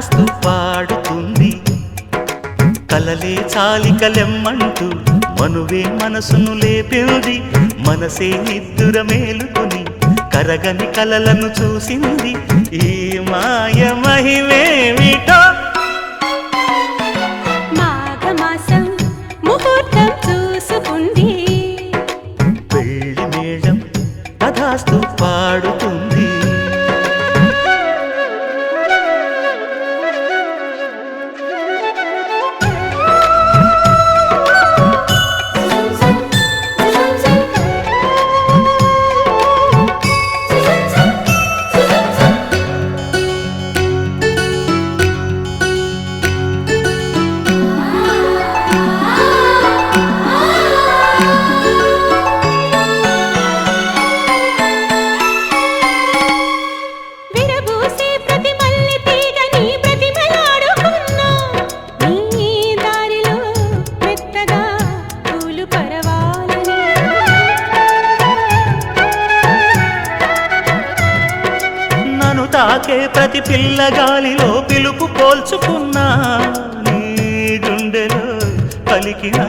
తథాస్తు పాడుతుంది. కలలే చాలికలెమ్మంటూ మనువే మనసును లేపింది. మనసే నిద్దుర మేలుకొని కరగని కలలను చూసింది. ఈ మాయ మహిమేమిటో. మాఘమాసం ముహూర్తం చూసుకుంది. పెళ్లి మేళం తథాస్తు పాడుతుంది. తాకే ప్రతి పిల్లగాలిలో పిలుపు పోల్చుకున్నా. నీ గుండెలో పలికిన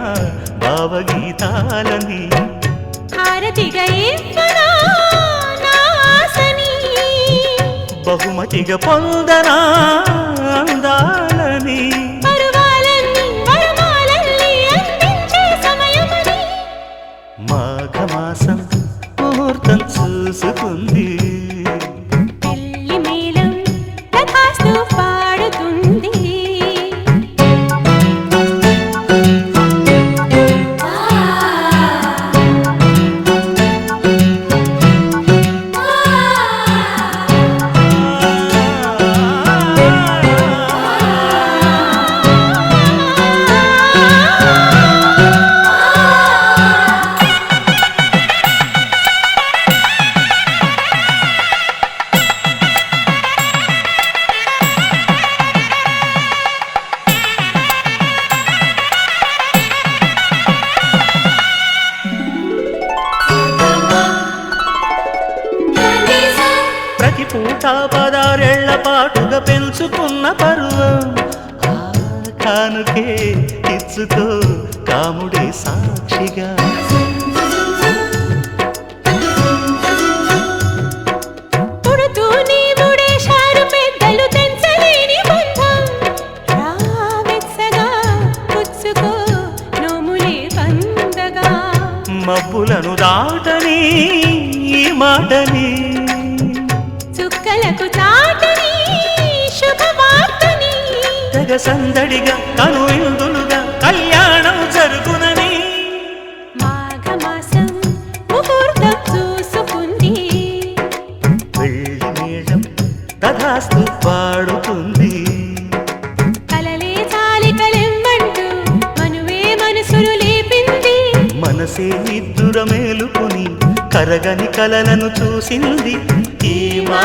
భావగీతాలని బహుమతిగా పొందనా అందాలని. మాఘమాసం ముహూర్తం చూసుకుంది. ప్రతి పూట 16 ఏళ్ల పాటుగా పెంచుకున్న పరువం ఆ కానుకే ఇచ్చుకో కాముడే సాక్షిగా. మబ్బులను దాటని ఈ మాటని చుక్కలకు చాటని శుభవార్తని తెగ సందడిగా కను ఇందులుగా కళ్యాణం జరుగునని. మాఘమాసం ముహూర్తం చూసుకుంది. పెళ్లి మేళం తథాస్తు పాడుతుంది. కలలే చాలికలెమ్మంటూ మనువే మనసును లేపింది. మనసే నిద్దుర మేలుకొని కరగని కలలను చూసింది. ఈ మా